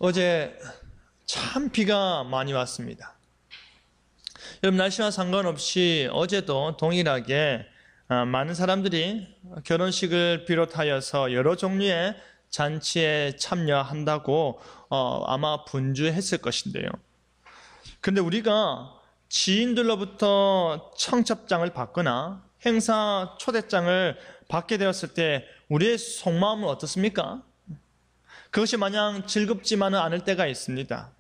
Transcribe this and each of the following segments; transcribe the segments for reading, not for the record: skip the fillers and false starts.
어제 참 비가 많이 왔습니다. 여러분, 날씨와 상관없이 어제도 동일하게 많은 사람들이 결혼식을 비롯하여서 여러 종류의 잔치에 참여한다고 아마 분주했을 것인데요. 그런데 우리가 지인들로부터 청첩장을 받거나 행사 초대장을 받게 되었을 때 우리의 속마음은 어떻습니까? 그것이 마냥 즐겁지만은 않을 때가 있습니다.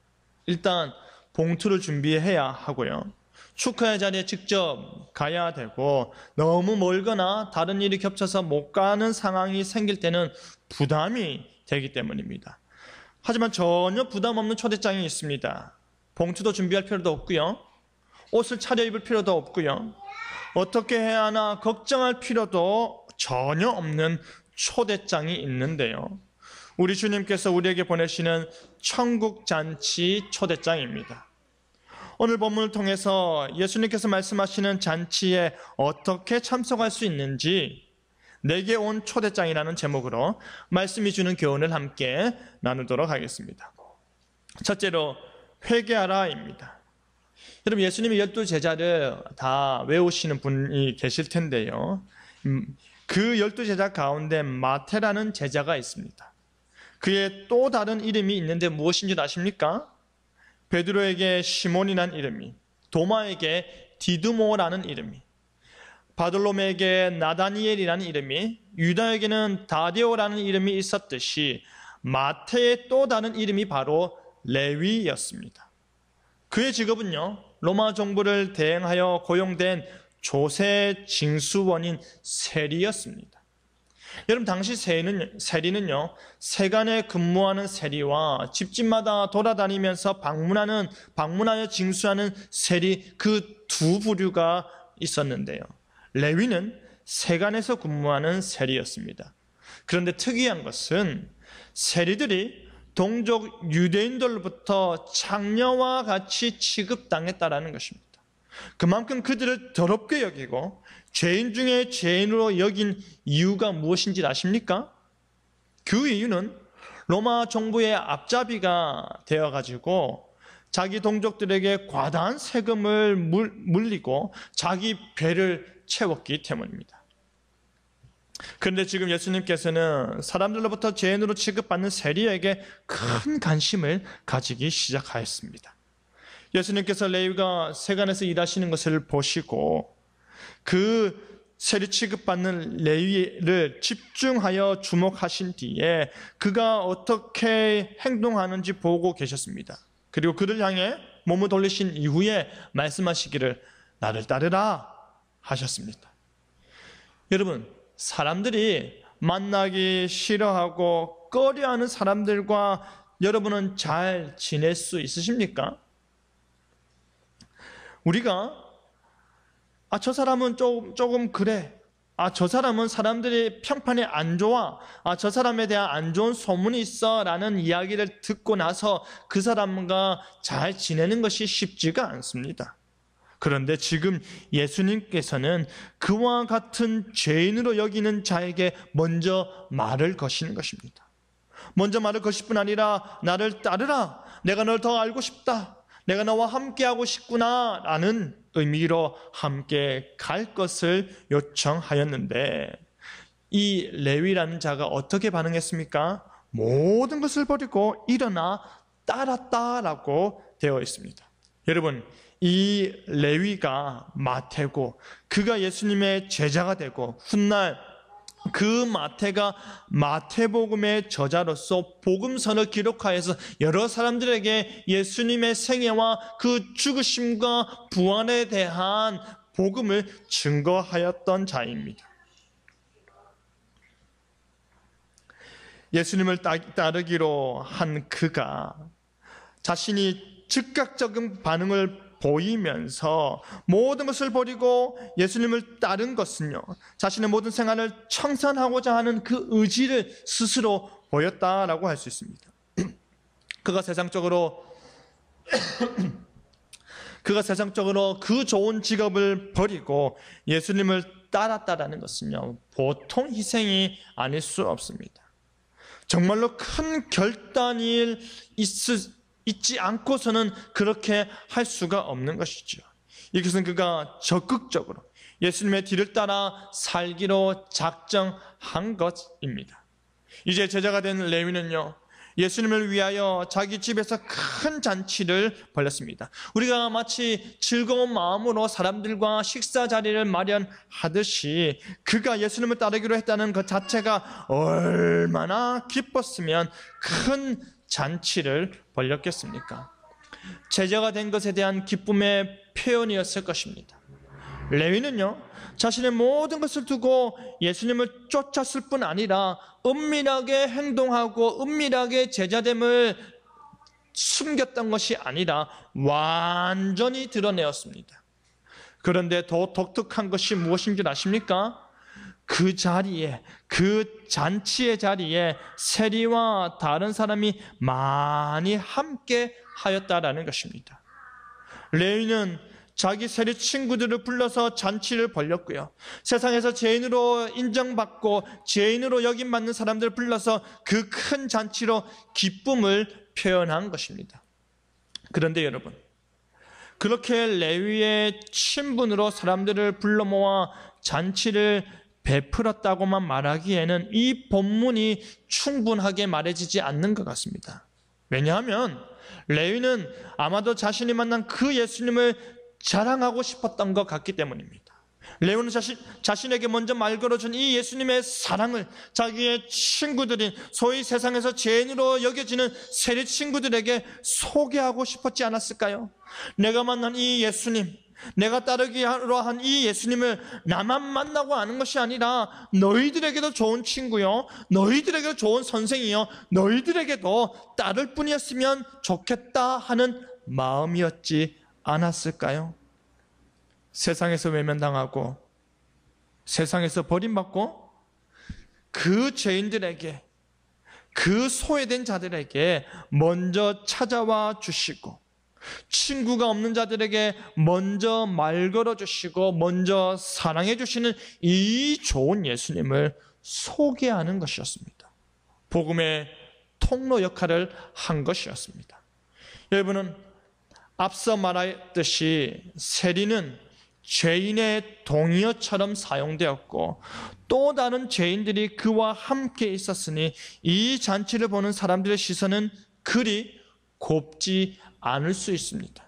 일단 봉투를 준비해야 하고요. 축하의 자리에 직접 가야 되고, 너무 멀거나 다른 일이 겹쳐서 못 가는 상황이 생길 때는 부담이 되기 때문입니다. 하지만 전혀 부담 없는 초대장이 있습니다. 봉투도 준비할 필요도 없고요. 옷을 차려입을 필요도 없고요. 어떻게 해야 하나 걱정할 필요도 전혀 없는 초대장이 있는데요. 우리 주님께서 우리에게 보내시는 천국잔치 초대장입니다. 오늘 본문을 통해서 예수님께서 말씀하시는 잔치에 어떻게 참석할 수 있는지 내게 온 초대장이라는 제목으로 말씀이 주는 교훈을 함께 나누도록 하겠습니다. 첫째로 회개하라입니다. 여러분, 예수님이 12제자를 다 외우시는 분이 계실 텐데요. 그 12제자 가운데 마태라는 제자가 있습니다. 그의 또 다른 이름이 있는데 무엇인지 아십니까? 베드로에게 시몬이라는 이름이, 도마에게 디두모라는 이름이, 바돌로메에게 나다니엘이라는 이름이, 유다에게는 다데오라는 이름이 있었듯이 마태의 또 다른 이름이 바로 레위였습니다. 그의 직업은요, 로마 정부를 대행하여 고용된 조세 징수원인 세리였습니다. 여러분, 당시 세리는요, 세간에 근무하는 세리와 집집마다 돌아다니면서 방문하여 징수하는 세리, 그 두 부류가 있었는데요. 레위는 세간에서 근무하는 세리였습니다. 그런데 특이한 것은 세리들이 동족 유대인들로부터 창녀와 같이 취급당했다라는 것입니다. 그만큼 그들을 더럽게 여기고 죄인 중에 죄인으로 여긴 이유가 무엇인지 아십니까? 그 이유는 로마 정부의 앞잡이가 되어가지고 자기 동족들에게 과다한 세금을 물리고 자기 배를 채웠기 때문입니다. 그런데 지금 예수님께서는 사람들로부터 죄인으로 취급받는 세리에게 큰 관심을 가지기 시작하였습니다. 예수님께서 레위가 세간에서 일하시는 것을 보시고 그 세리 취급받는 레위를 집중하여 주목하신 뒤에 그가 어떻게 행동하는지 보고 계셨습니다. 그리고 그를 향해 몸을 돌리신 이후에 말씀하시기를 나를 따르라 하셨습니다. 여러분, 사람들이 만나기 싫어하고 꺼려하는 사람들과 여러분은 잘 지낼 수 있으십니까? 우리가 저 사람은 조금 그래. 저 사람은 사람들이 평판이 안 좋아. 저 사람에 대한 안 좋은 소문이 있어. 라는 이야기를 듣고 나서 그 사람과 잘 지내는 것이 쉽지가 않습니다. 그런데 지금 예수님께서는 그와 같은 죄인으로 여기는 자에게 먼저 말을 거시는 것입니다. 먼저 말을 거실 뿐 아니라 나를 따르라. 내가 널 더 알고 싶다. 내가 너와 함께하고 싶구나 라는 의미로 함께 갈 것을 요청하였는데, 이 레위라는 자가 어떻게 반응했습니까? 모든 것을 버리고 일어나 따랐다라고 되어 있습니다. 여러분, 이 레위가 마태고 그가 예수님의 제자가 되고 훗날 그 마태가 마태복음의 저자로서 복음서를 기록하여서 여러 사람들에게 예수님의 생애와 그 죽으심과 부활에 대한 복음을 증거하였던 자입니다. 예수님을 따르기로 한 그가 자신이 즉각적인 반응을 보이면서 모든 것을 버리고 예수님을 따른 것은요, 자신의 모든 생활을 청산하고자 하는 그 의지를 스스로 보였다라고 할 수 있습니다. 그가 세상적으로 그 좋은 직업을 버리고 예수님을 따랐다라는 것은요, 보통 희생이 아닐 수 없습니다. 정말로 큰 결단이 있지 않고서는 그렇게 할 수가 없는 것이죠. 이것은 그가 적극적으로 예수님의 뒤를 따라 살기로 작정한 것입니다. 이제 제자가 된 레위는요, 예수님을 위하여 자기 집에서 큰 잔치를 벌였습니다. 우리가 마치 즐거운 마음으로 사람들과 식사 자리를 마련하듯이 그가 예수님을 따르기로 했다는 것 자체가 얼마나 기뻤으면 큰 잔치를 벌였겠습니까? 제자가 된 것에 대한 기쁨의 표현이었을 것입니다. 레위는요, 자신의 모든 것을 두고 예수님을 쫓았을 뿐 아니라 은밀하게 행동하고 은밀하게 제자됨을 숨겼던 것이 아니라 완전히 드러내었습니다. 그런데 더 독특한 것이 무엇인 줄 아십니까? 그 자리에, 그 잔치의 자리에 세리와 다른 사람이 많이 함께 하였다라는 것입니다. 레위는 자기 세리 친구들을 불러서 잔치를 벌였고요, 세상에서 죄인으로 인정받고 죄인으로 여김받는 사람들을 불러서 그 큰 잔치로 기쁨을 표현한 것입니다. 그런데 여러분, 그렇게 레위의 친분으로 사람들을 불러 모아 잔치를 베풀었다고만 말하기에는 이 본문이 충분하게 말해지지 않는 것 같습니다. 왜냐하면 레위는 아마도 자신이 만난 그 예수님을 자랑하고 싶었던 것 같기 때문입니다. 레위는 자신에게 먼저 말 걸어준 이 예수님의 사랑을 자기의 친구들인 소위 세상에서 죄인으로 여겨지는 세리 친구들에게 소개하고 싶었지 않았을까요? 내가 만난 이 예수님, 내가 따르기로 한 이 예수님을 나만 만나고 아는 것이 아니라 너희들에게도 좋은 친구요, 너희들에게도 좋은 선생이요, 너희들에게도 따를 뿐이었으면 좋겠다 하는 마음이었지 않았을까요? 세상에서 외면당하고 세상에서 버림받고 그 죄인들에게, 그 소외된 자들에게 먼저 찾아와 주시고 친구가 없는 자들에게 먼저 말 걸어주시고 먼저 사랑해 주시는 이 좋은 예수님을 소개하는 것이었습니다. 복음의 통로 역할을 한 것이었습니다. 여러분은 앞서 말했듯이 세리는 죄인의 동의어처럼 사용되었고 또 다른 죄인들이 그와 함께 있었으니 이 잔치를 보는 사람들의 시선은 그리 곱지 않을 수 있습니다.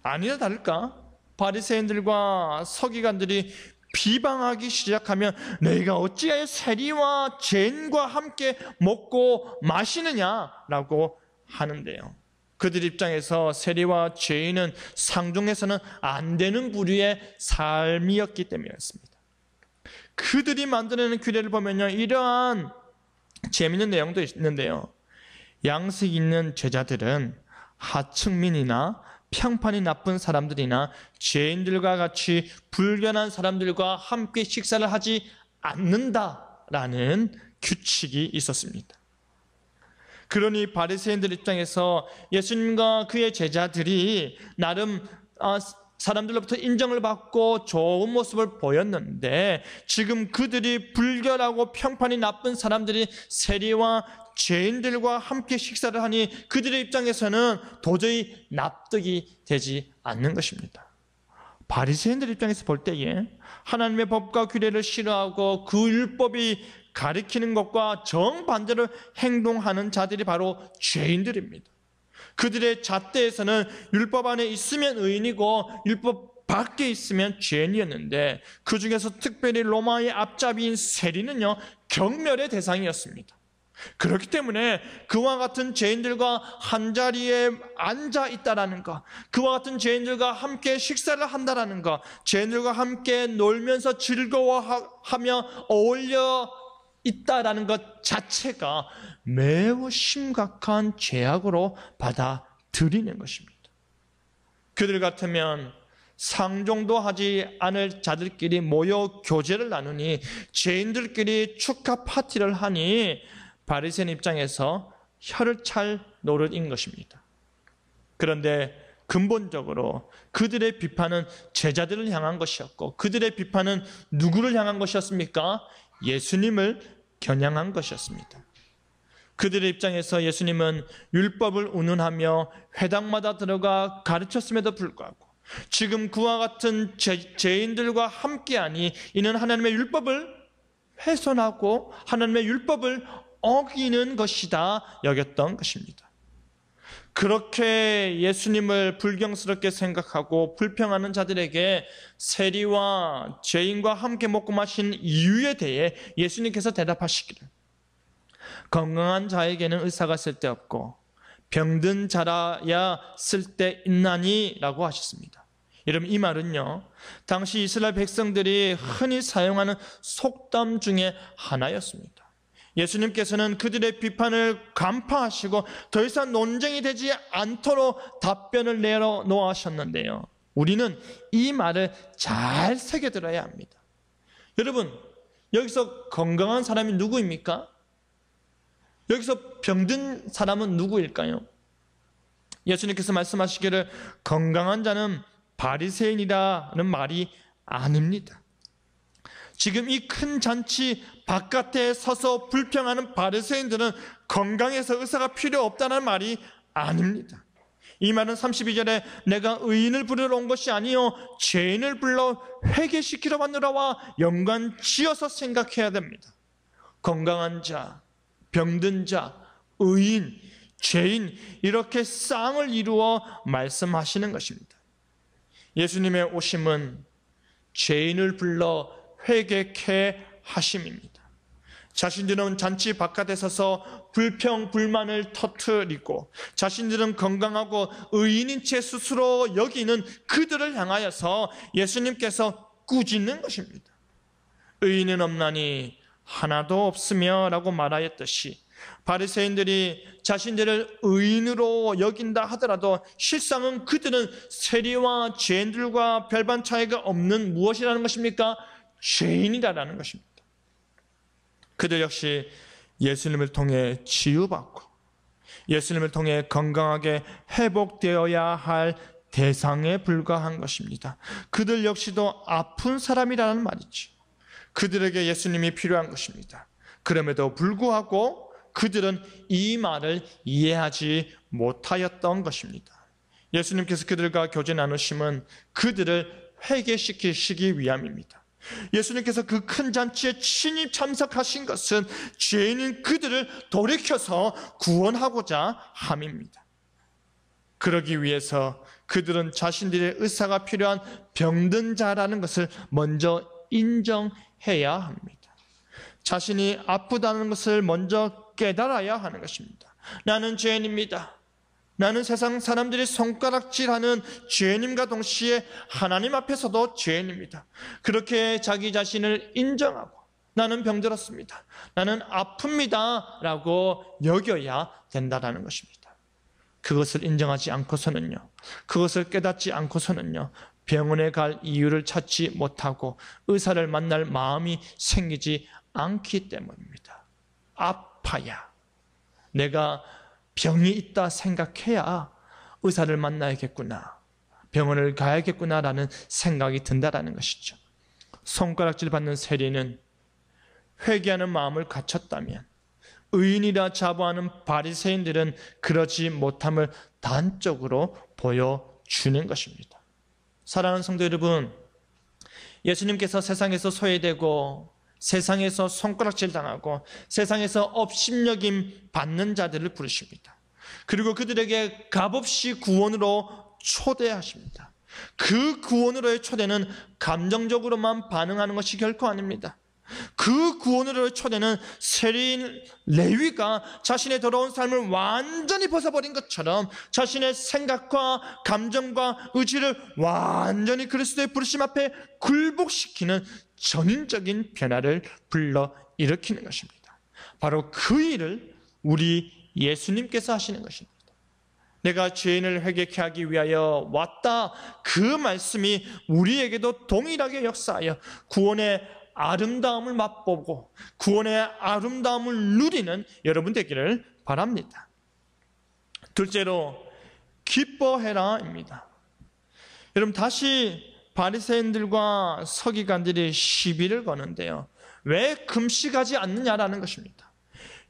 아니나 다를까 바리새인들과 서기관들이 비방하기 시작하면 너희가 어찌하여 세리와 죄인과 함께 먹고 마시느냐라고 하는데요, 그들 입장에서 세리와 죄인은 상종해서는 안 되는 부류의 삶이었기 때문이었습니다. 그들이 만들어내는 규례를 보면요, 이러한 재미있는 내용도 있는데요, 양식 있는 제자들은 하층민이나 평판이 나쁜 사람들이나 죄인들과 같이 불견한 사람들과 함께 식사를 하지 않는다라는 규칙이 있었습니다. 그러니 바리새인들 입장에서 예수님과 그의 제자들이 나름 사람들로부터 인정을 받고 좋은 모습을 보였는데 지금 그들이 불결하고 평판이 나쁜 사람들이 세리와 죄인들과 함께 식사를 하니 그들의 입장에서는 도저히 납득이 되지 않는 것입니다. 바리새인들 입장에서 볼 때에 하나님의 법과 규례를 싫어하고 그 율법이 가리키는 것과 정반대로 행동하는 자들이 바로 죄인들입니다. 그들의 잣대에서는 율법 안에 있으면 의인이고 율법 밖에 있으면 죄인이었는데 그 중에서 특별히 로마의 앞잡이인 세리는요, 경멸의 대상이었습니다. 그렇기 때문에 그와 같은 죄인들과 한자리에 앉아 있다라는 것, 그와 같은 죄인들과 함께 식사를 한다라는 것, 죄인들과 함께 놀면서 즐거워하며 어울려 있다라는 것 자체가 매우 심각한 죄악으로 받아들이는 것입니다. 그들 같으면 상종도 하지 않을 자들끼리 모여 교제를 나누니 죄인들끼리 축하 파티를 하니 바리새인 입장에서 혀를 찰 노릇인 것입니다. 그런데 근본적으로 그들의 비판은 제자들을 향한 것이었고 그들의 비판은 누구를 향한 것이었습니까? 예수님을 겨냥한 것이었습니다. 그들의 입장에서 예수님은 율법을 운운하며 회당마다 들어가 가르쳤음에도 불구하고 지금 그와 같은 죄인들과 함께하니 이는 하나님의 율법을 훼손하고 하나님의 율법을 어기는 것이다 여겼던 것입니다. 그렇게 예수님을 불경스럽게 생각하고 불평하는 자들에게 세리와 죄인과 함께 먹고 마신 이유에 대해 예수님께서 대답하시기를, 건강한 자에게는 의사가 쓸데없고 병든 자라야 쓸데있나니 라고 하셨습니다. 여러분, 이 말은요, 당시 이스라엘 백성들이 흔히 사용하는 속담 중에 하나였습니다. 예수님께서는 그들의 비판을 간파하시고 더 이상 논쟁이 되지 않도록 답변을 내놓으셨는데요, 우리는 이 말을 잘 새겨들어야 합니다. 여러분, 여기서 건강한 사람이 누구입니까? 여기서 병든 사람은 누구일까요? 예수님께서 말씀하시기를 건강한 자는 바리새인이라는 말이 아닙니다. 지금 이 큰 잔치 바깥에 서서 불평하는 바리새인들은 건강해서 의사가 필요 없다는 말이 아닙니다. 이 말은 32절에 내가 의인을 부르러 온 것이 아니요 죄인을 불러 회개시키러 왔노라와 연관지어서 생각해야 됩니다. 건강한 자, 병든 자, 의인, 죄인, 이렇게 쌍을 이루어 말씀하시는 것입니다. 예수님의 오심은 죄인을 불러 회개케 하심입니다. 자신들은 잔치 바깥에 서서 불평, 불만을 터뜨리고 자신들은 건강하고 의인인 채 스스로 여기는 그들을 향하여서 예수님께서 꾸짖는 것입니다. 의인은 없나니 하나도 없으며 라고 말하였듯이 바리새인들이 자신들을 의인으로 여긴다 하더라도 실상은 그들은 세리와 죄인들과 별반 차이가 없는 무엇이라는 것입니까? 죄인이라는 것입니다. 그들 역시 예수님을 통해 치유받고 예수님을 통해 건강하게 회복되어야 할 대상에 불과한 것입니다. 그들 역시도 아픈 사람이라는 말이죠. 그들에게 예수님이 필요한 것입니다. 그럼에도 불구하고 그들은 이 말을 이해하지 못하였던 것입니다. 예수님께서 그들과 교제 나누심은 그들을 회개시키시기 위함입니다. 예수님께서 그 큰 잔치에 친히 참석하신 것은 죄인인 그들을 돌이켜서 구원하고자 함입니다. 그러기 위해서 그들은 자신들의 의사가 필요한 병든 자라는 것을 먼저 인정해야 합니다. 자신이 아프다는 것을 먼저 깨달아야 하는 것입니다. 나는 죄인입니다. 나는 세상 사람들이 손가락질하는 죄인임과 동시에 하나님 앞에서도 죄인입니다. 그렇게 자기 자신을 인정하고 나는 병들었습니다, 나는 아픕니다 라고 여겨야 된다는 것입니다. 그것을 인정하지 않고서는요, 그것을 깨닫지 않고서는요, 병원에 갈 이유를 찾지 못하고 의사를 만날 마음이 생기지 않기 때문입니다. 아파야, 내가 병이 있다 생각해야 의사를 만나야겠구나, 병원을 가야겠구나라는 생각이 든다라는 것이죠. 손가락질 받는 세리는 회개하는 마음을 갖췄다면 의인이라 자부하는 바리새인들은 그러지 못함을 단적으로 보여주는 것입니다. 사랑하는 성도 여러분, 예수님께서 세상에서 소외되고 세상에서 손가락질 당하고 세상에서 업신여김 받는 자들을 부르십니다. 그리고 그들에게 값없이 구원으로 초대하십니다. 그 구원으로의 초대는 감정적으로만 반응하는 것이 결코 아닙니다. 그 구원으로의 초대는 세리인 레위가 자신의 더러운 삶을 완전히 벗어버린 것처럼 자신의 생각과 감정과 의지를 완전히 그리스도의 부르심 앞에 굴복시키는 전인적인 변화를 불러 일으키는 것입니다. 바로 그 일을 우리 예수님께서 하시는 것입니다. 내가 죄인을 회개케 하기 위하여 왔다, 그 말씀이 우리에게도 동일하게 역사하여 구원의 아름다움을 맛보고 구원의 아름다움을 누리는 여러분 되기를 바랍니다. 둘째로 기뻐해라입니다. 여러분, 다시 바리새인들과 서기관들이 시비를 거는데요, 왜 금식하지 않느냐라는 것입니다.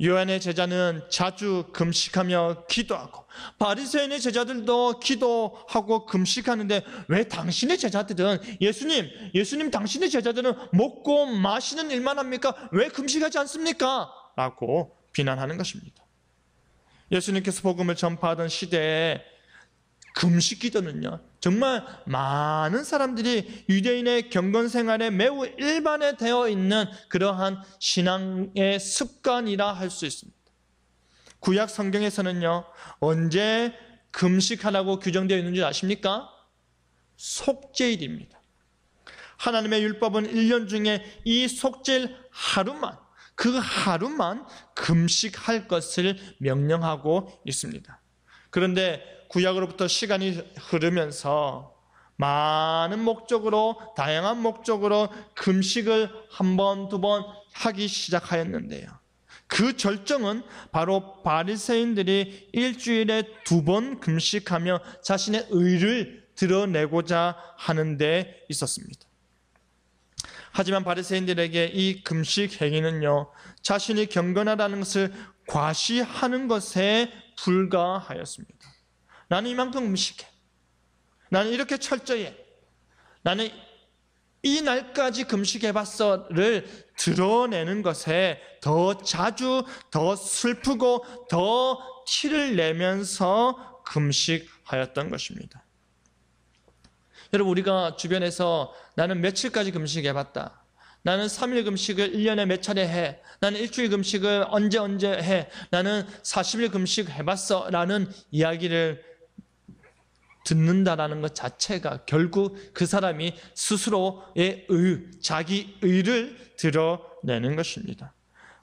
요한의 제자는 자주 금식하며 기도하고 바리새인의 제자들도 기도하고 금식하는데 왜 당신의 제자들은 예수님 당신의 제자들은 먹고 마시는 일만 합니까? 왜 금식하지 않습니까? 라고 비난하는 것입니다. 예수님께서 복음을 전파하던 시대에 금식 기도는요, 정말 많은 사람들이 유대인의 경건 생활에 매우 일반화되어 있는 그러한 신앙의 습관이라 할 수 있습니다. 구약 성경에서는요, 언제 금식하라고 규정되어 있는 줄 아십니까? 속죄일입니다. 하나님의 율법은 1년 중에 이 속죄일 그 하루만 금식할 것을 명령하고 있습니다. 그런데 구약으로부터 시간이 흐르면서 많은 목적으로, 다양한 목적으로 금식을 한 번, 두 번 하기 시작하였는데요. 그 절정은 바로 바리새인들이 일주일에 2번 금식하며 자신의 의를 드러내고자 하는 데 있었습니다. 하지만 바리새인들에게 이 금식 행위는요, 자신이 경건하다는 것을 과시하는 것에 불과하였습니다. 나는 이만큼 금식해. 나는 이렇게 철저히 해. 나는 이 날까지 금식해봤어를 드러내는 것에 더 자주, 더 슬프고 더 티를 내면서 금식하였던 것입니다. 여러분, 우리가 주변에서 나는 며칠까지 금식해봤다, 나는 3일 금식을 1년에 몇 차례 해, 나는 일주일 금식을 언제 해, 나는 40일 금식 해봤어 라는 이야기를 듣는다라는 것 자체가 결국 그 사람이 스스로의 자기 의를 드러내는 것입니다.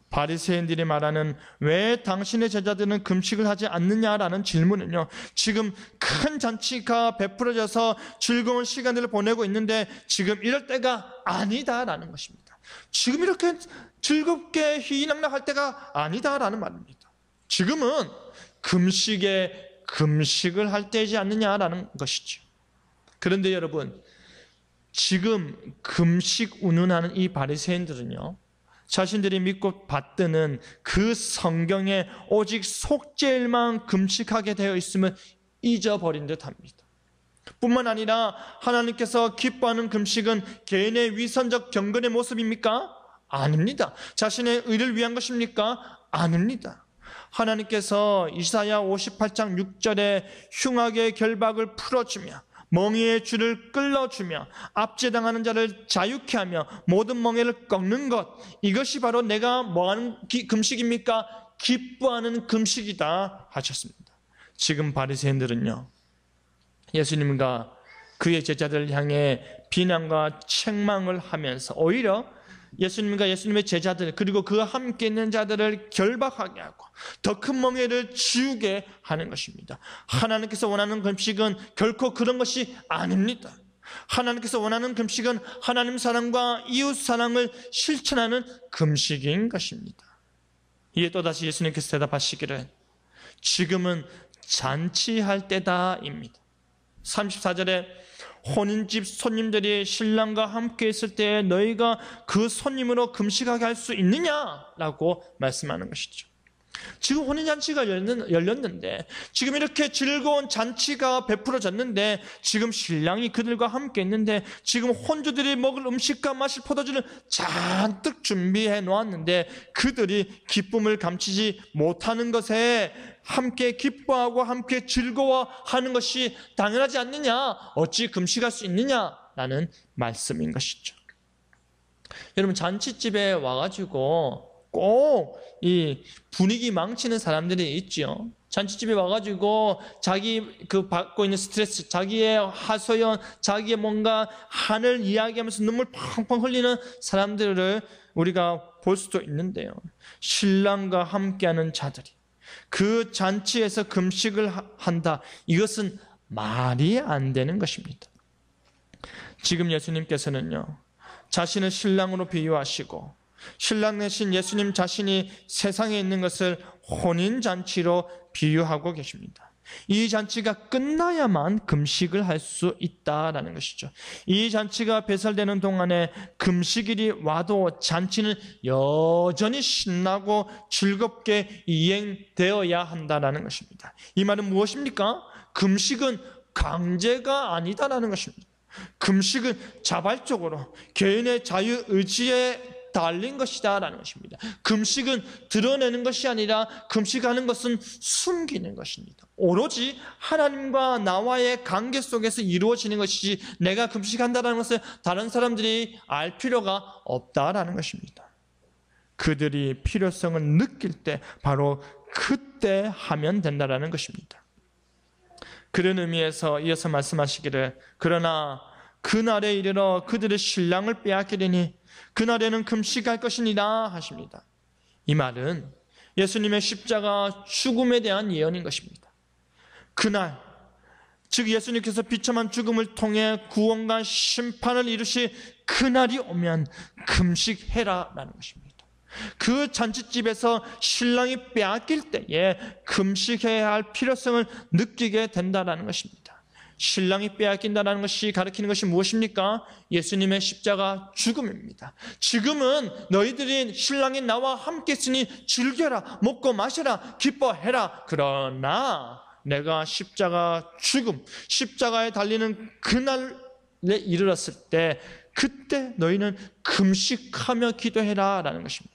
바리새인들이 말하는 왜 당신의 제자들은 금식을 하지 않느냐라는 질문은요, 지금 큰 잔치가 베풀어져서 즐거운 시간들을 보내고 있는데 지금 이럴 때가 아니다라는 것입니다. 지금 이렇게 즐겁게 희희낙낙할 때가 아니다라는 말입니다. 지금은 금식을 할 때이지 않느냐라는 것이죠. 그런데 여러분, 지금 금식 운운하는 이 바리새인들은요, 자신들이 믿고 받드는 그 성경에 오직 속죄일만 금식하게 되어 있음을 잊어버린 듯합니다. 뿐만 아니라 하나님께서 기뻐하는 금식은 개인의 위선적 경건의 모습입니까? 아닙니다. 자신의 의를 위한 것입니까? 아닙니다. 하나님께서 이사야 58장 6절에 흉악의 결박을 풀어주며 멍에의 줄을 끌어주며 압제당하는 자를 자유케 하며 모든 멍에를 꺾는 것, 이것이 바로 내가 뭐하는 금식입니까? 기뻐하는 금식이다 하셨습니다. 지금 바리새인들은요, 예수님과 그의 제자들을 향해 비난과 책망을 하면서 오히려 예수님과 예수님의 제자들 그리고 그와 함께 있는 자들을 결박하게 하고 더 큰 멍에를 지우게 하는 것입니다. 하나님께서 원하는 금식은 결코 그런 것이 아닙니다. 하나님께서 원하는 금식은 하나님 사랑과 이웃 사랑을 실천하는 금식인 것입니다. 이에 또다시 예수님께서 대답하시기를 지금은 잔치할 때다입니다. 34절에 혼인집 손님들이 신랑과 함께 있을 때 너희가 그 손님으로 금식하게 할 수 있느냐라고 말씀하는 것이죠. 지금 혼인잔치가 열렸는데, 지금 이렇게 즐거운 잔치가 베풀어졌는데, 지금 신랑이 그들과 함께 있는데, 지금 혼주들이 먹을 음식과 마실 포도주를 잔뜩 준비해 놓았는데 그들이 기쁨을 감추지 못하는 것에 함께 기뻐하고 함께 즐거워하는 것이 당연하지 않느냐, 어찌 금식할 수 있느냐라는 말씀인 것이죠. 여러분, 잔치집에 와가지고 꼭 이 분위기 망치는 사람들이 있죠. 잔치집에 와가지고 자기 받고 있는 스트레스, 자기의 하소연, 자기의 뭔가 한을 이야기하면서 눈물 펑펑 흘리는 사람들을 우리가 볼 수도 있는데요. 신랑과 함께하는 자들이 그 잔치에서 금식을 한다, 이것은 말이 안 되는 것입니다. 지금 예수님께서는요, 자신을 신랑으로 비유하시고 신랑 되신 예수님 자신이 세상에 있는 것을 혼인잔치로 비유하고 계십니다. 이 잔치가 끝나야만 금식을 할 수 있다라는 것이죠. 이 잔치가 배설되는 동안에 금식일이 와도 잔치는 여전히 신나고 즐겁게 이행되어야 한다라는 것입니다. 이 말은 무엇입니까? 금식은 강제가 아니다라는 것입니다. 금식은 자발적으로 개인의 자유의지에 달린 것이다 라는 것입니다. 금식은 드러내는 것이 아니라 금식하는 것은 숨기는 것입니다. 오로지 하나님과 나와의 관계 속에서 이루어지는 것이지 내가 금식한다는 것을 다른 사람들이 알 필요가 없다라는 것입니다. 그들이 필요성을 느낄 때 바로 그때 하면 된다라는 것입니다. 그런 의미에서 이어서 말씀하시기를 그러나 그날에 이르러 그들의 신랑을 빼앗기리니 그날에는 금식할 것이니라 하십니다. 이 말은 예수님의 십자가 죽음에 대한 예언인 것입니다. 그날, 즉 예수님께서 비참한 죽음을 통해 구원과 심판을 이루실 그날이 오면 금식해라 라는 것입니다. 그 잔치집에서 신랑이 빼앗길 때에 금식해야 할 필요성을 느끼게 된다는 것입니다. 신랑이 빼앗긴다는 것이 가리키는 것이 무엇입니까? 예수님의 십자가 죽음입니다. 지금은 너희들이 신랑이 나와 함께 있으니 즐겨라, 먹고 마셔라, 기뻐해라. 그러나 내가 십자가 죽음, 십자가에 달리는 그날에 이르렀을 때 그때 너희는 금식하며 기도해라 라는 것입니다.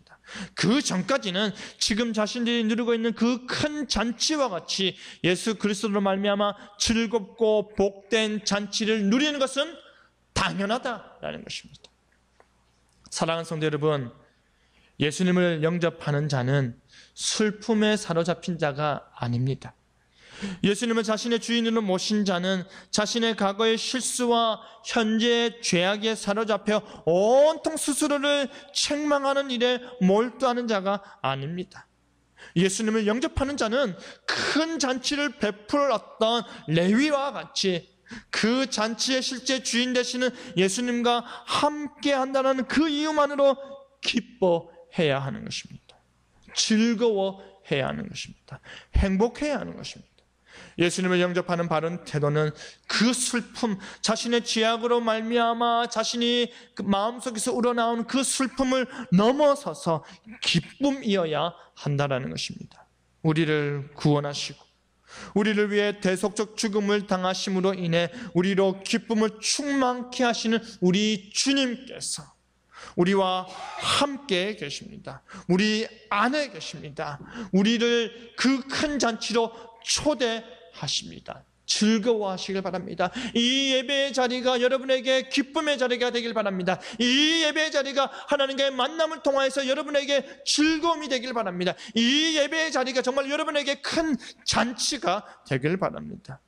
그 전까지는 지금 자신들이 누리고 있는 그 큰 잔치와 같이 예수 그리스도로 말미암아 즐겁고 복된 잔치를 누리는 것은 당연하다라는 것입니다. 사랑하는 성도 여러분, 예수님을 영접하는 자는 슬픔에 사로잡힌 자가 아닙니다. 예수님을 자신의 주인으로 모신 자는 자신의 과거의 실수와 현재의 죄악에 사로잡혀 온통 스스로를 책망하는 일에 몰두하는 자가 아닙니다. 예수님을 영접하는 자는 큰 잔치를 베풀었던 레위와 같이 그 잔치의 실제 주인 되시는 예수님과 함께 한다는 그 이유만으로 기뻐해야 하는 것입니다. 즐거워해야 하는 것입니다. 행복해야 하는 것입니다. 예수님을 영접하는 바른 태도는 그 슬픔, 자신의 죄악으로 말미암아 자신이 그 마음속에서 우러나온 그 슬픔을 넘어서서 기쁨이어야 한다는 것입니다. 우리를 구원하시고 우리를 위해 대속적 죽음을 당하심으로 인해 우리로 기쁨을 충만케 하시는 우리 주님께서 우리와 함께 계십니다. 우리 안에 계십니다. 우리를 그 큰 잔치로 초대하십니다. 즐거워하시길 바랍니다. 이 예배의 자리가 여러분에게 기쁨의 자리가 되길 바랍니다. 이 예배의 자리가 하나님과의 만남을 통하여서 여러분에게 즐거움이 되길 바랍니다. 이 예배의 자리가 정말 여러분에게 큰 잔치가 되길 바랍니다.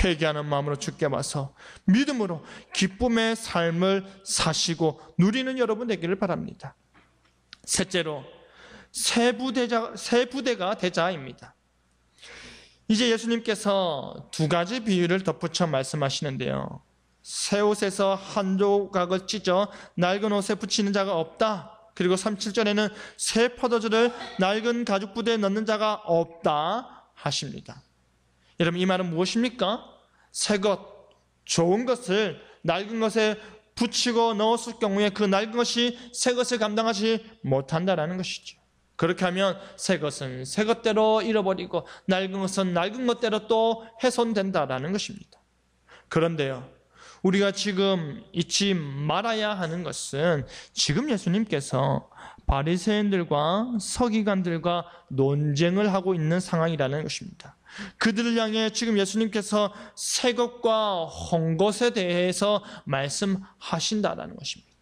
회개하는 마음으로 주께 와서 믿음으로 기쁨의 삶을 사시고 누리는 여러분 되기를 바랍니다. 셋째로 새 부대가 되자입니다. 이제 예수님께서 두 가지 비유를 덧붙여 말씀하시는데요. 새 옷에서 한 조각을 찢어 낡은 옷에 붙이는 자가 없다. 그리고 37절에는 새 포도주를 낡은 가죽 부대에 넣는 자가 없다 하십니다. 여러분, 이 말은 무엇입니까? 새 것, 좋은 것을 낡은 것에 붙이고 넣었을 경우에 그 낡은 것이 새 것을 감당하지 못한다라는 것이죠. 그렇게 하면 새 것은 새 것대로 잃어버리고 낡은 것은 낡은 것대로 또 훼손된다라는 것입니다. 그런데요, 우리가 지금 잊지 말아야 하는 것은 지금 예수님께서 바리새인들과 서기관들과 논쟁을 하고 있는 상황이라는 것입니다. 그들을 향해 지금 예수님께서 새 것과 헌 것에 대해서 말씀하신다라는 것입니다.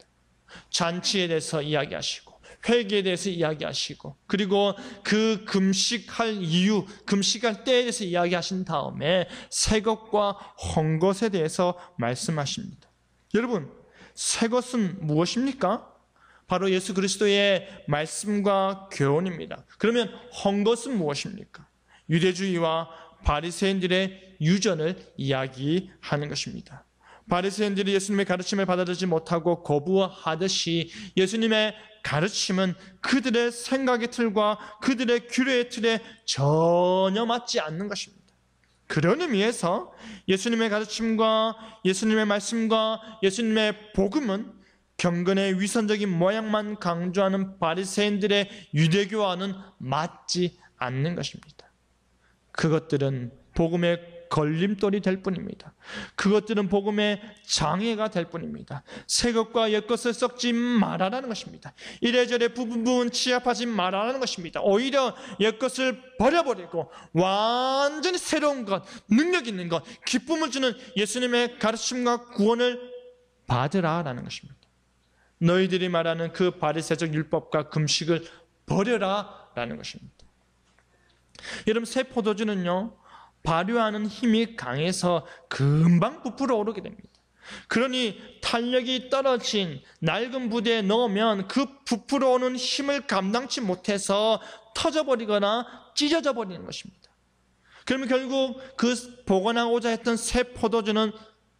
잔치에 대해서 이야기하시고 회개에 대해서 이야기하시고 그리고 그 금식할 이유, 금식할 때에 대해서 이야기하신 다음에 새 것과 헌 것에 대해서 말씀하십니다. 여러분, 새 것은 무엇입니까? 바로 예수 그리스도의 말씀과 교훈입니다. 그러면 헌 것은 무엇입니까? 유대주의와 바리새인들의 유전을 이야기하는 것입니다. 바리새인들이 예수님의 가르침을 받아들이지 못하고 거부하듯이 예수님의 가르침은 그들의 생각의 틀과 그들의 규례의 틀에 전혀 맞지 않는 것입니다. 그런 의미에서 예수님의 가르침과 예수님의 말씀과 예수님의 복음은 경건의 위선적인 모양만 강조하는 바리새인들의 유대교와는 맞지 않는 것입니다. 그것들은 복음의 걸림돌이 될 뿐입니다. 그것들은 복음의 장애가 될 뿐입니다. 새 것과 옛 것을 섞지 말아라는 것입니다. 이래저래 부분 취합하지 말아라는 것입니다. 오히려 옛 것을 버려버리고 완전히 새로운 것, 능력 있는 것, 기쁨을 주는 예수님의 가르침과 구원을 받으라라는 것입니다. 너희들이 말하는 그 바리새적 율법과 금식을 버려라라는 것입니다. 여러분, 새 포도주는요, 발효하는 힘이 강해서 금방 부풀어 오르게 됩니다. 그러니 탄력이 떨어진 낡은 부대에 넣으면 그 부풀어 오는 힘을 감당치 못해서 터져버리거나 찢어져 버리는 것입니다. 그러면 결국 그 보관하고자 했던 새 포도주는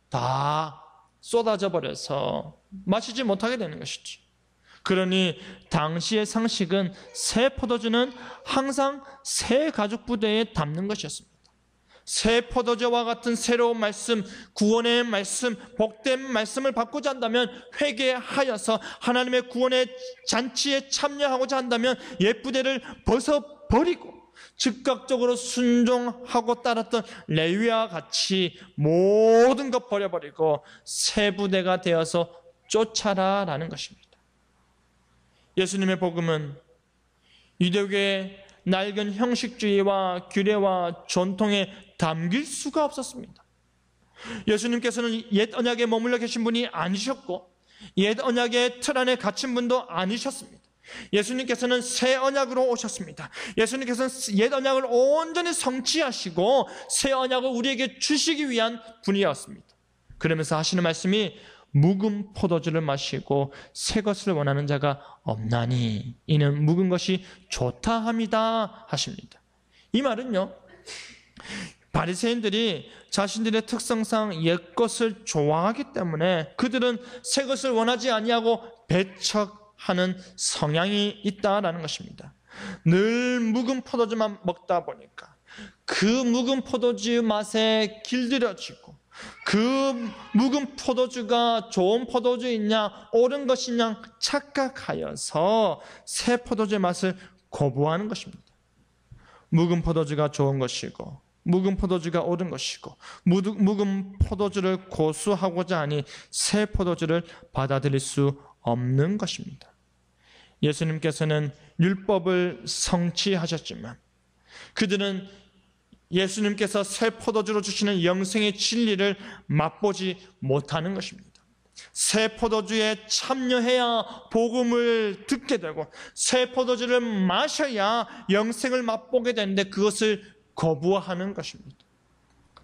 다 쏟아져 버려서 마시지 못하게 되는 것이죠. 그러니 당시의 상식은 새 포도주는 항상 새 가죽 부대에 담는 것이었습니다. 새 포도주와 같은 새로운 말씀, 구원의 말씀, 복된 말씀을 받고자 한다면, 회개하여서 하나님의 구원의 잔치에 참여하고자 한다면 옛 부대를 벗어버리고 즉각적으로 순종하고 따랐던 레위와 같이 모든 것 버려버리고 새 부대가 되어서 쫓아라라는 것입니다. 예수님의 복음은 유대교의 낡은 형식주의와 규례와 전통에 담길 수가 없었습니다. 예수님께서는 옛 언약에 머물러 계신 분이 아니셨고 옛 언약의 틀 안에 갇힌 분도 아니셨습니다. 예수님께서는 새 언약으로 오셨습니다. 예수님께서는 옛 언약을 온전히 성취하시고 새 언약을 우리에게 주시기 위한 분이었습니다. 그러면서 하시는 말씀이 묵은 포도주를 마시고 새 것을 원하는 자가 없나니 이는 묵은 것이 좋다 함이다 하십니다. 이 말은요, 바리새인들이 자신들의 특성상 옛 것을 좋아하기 때문에 그들은 새 것을 원하지 아니하고 배척하는 성향이 있다라는 것입니다. 늘 묵은 포도주만 먹다 보니까 그 묵은 포도주 맛에 길들여지고 그 묵은 포도주가 좋은 포도주이냐 옳은 것이냐 착각하여서 새 포도주의 맛을 거부하는 것입니다. 묵은 포도주가 좋은 것이고 묵은 포도주가 옳은 것이고 묵은 포도주를 고수하고자 하니 새 포도주를 받아들일 수 없는 것입니다. 예수님께서는 율법을 성취하셨지만 그들은 예수님께서 새 포도주로 주시는 영생의 진리를 맛보지 못하는 것입니다. 새 포도주에 참여해야 복음을 듣게 되고 새 포도주를 마셔야 영생을 맛보게 되는데 그것을 거부하는 것입니다.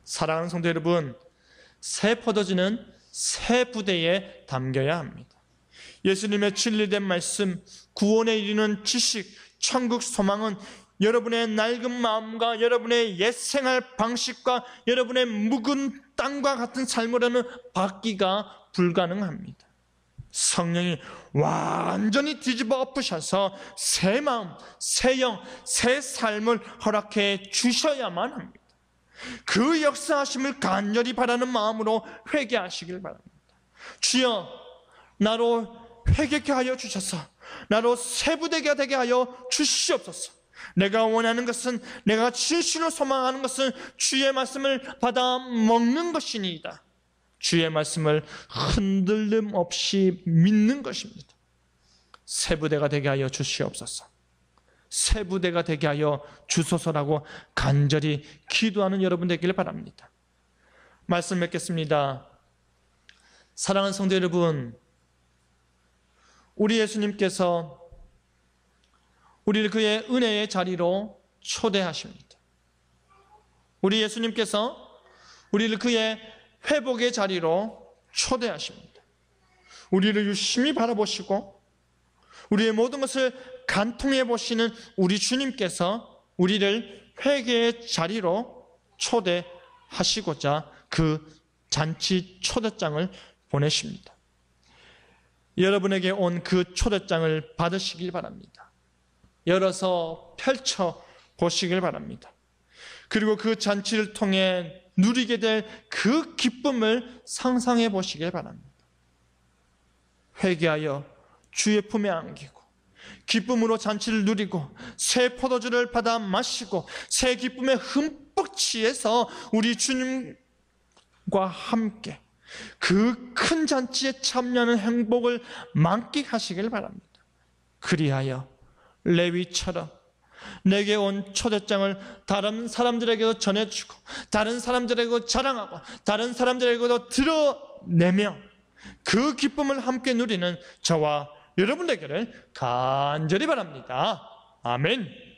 사랑하는 성도 여러분, 새 포도주는 새 부대에 담겨야 합니다. 예수님의 진리된 말씀, 구원에 이르는 지식, 천국 소망은 여러분의 낡은 마음과 여러분의 옛 생활 방식과 여러분의 묵은 땅과 같은 삶으로는 받기가 불가능합니다. 성령이 완전히 뒤집어 엎으셔서 새 마음, 새 영, 새 삶을 허락해 주셔야만 합니다. 그 역사하심을 간절히 바라는 마음으로 회개하시길 바랍니다. 주여, 나로 회개케 하여 주셔서 나로 새 부대가 되게 하여 주시옵소서. 내가 원하는 것은, 내가 진실로 소망하는 것은 주의 말씀을 받아 먹는 것이니이다. 주의 말씀을 흔들림 없이 믿는 것입니다. 새 부대가 되게 하여 주시옵소서. 새 부대가 되게 하여 주소서라고 간절히 기도하는 여러분 되기를 바랍니다. 말씀 맺겠습니다. 사랑하는 성도 여러분, 우리 예수님께서 우리를 그의 은혜의 자리로 초대하십니다. 우리 예수님께서 우리를 그의 회복의 자리로 초대하십니다. 우리를 유심히 바라보시고 우리의 모든 것을 간통해 보시는 우리 주님께서 우리를 회개의 자리로 초대하시고자 그 잔치 초대장을 보내십니다. 여러분에게 온 그 초대장을 받으시길 바랍니다. 열어서 펼쳐 보시길 바랍니다. 그리고 그 잔치를 통해 누리게 될 그 기쁨을 상상해 보시길 바랍니다. 회개하여 주의 품에 안기고 기쁨으로 잔치를 누리고 새 포도주를 받아 마시고 새 기쁨에 흠뻑 취해서 우리 주님과 함께 그 큰 잔치에 참여하는 행복을 만끽하시길 바랍니다. 그리하여 레위처럼 내게 온 초대장을 다른 사람들에게도 전해주고 다른 사람들에게도 자랑하고 다른 사람들에게도 드러내며 그 기쁨을 함께 누리는 저와 여러분 되기를 간절히 바랍니다. 아멘.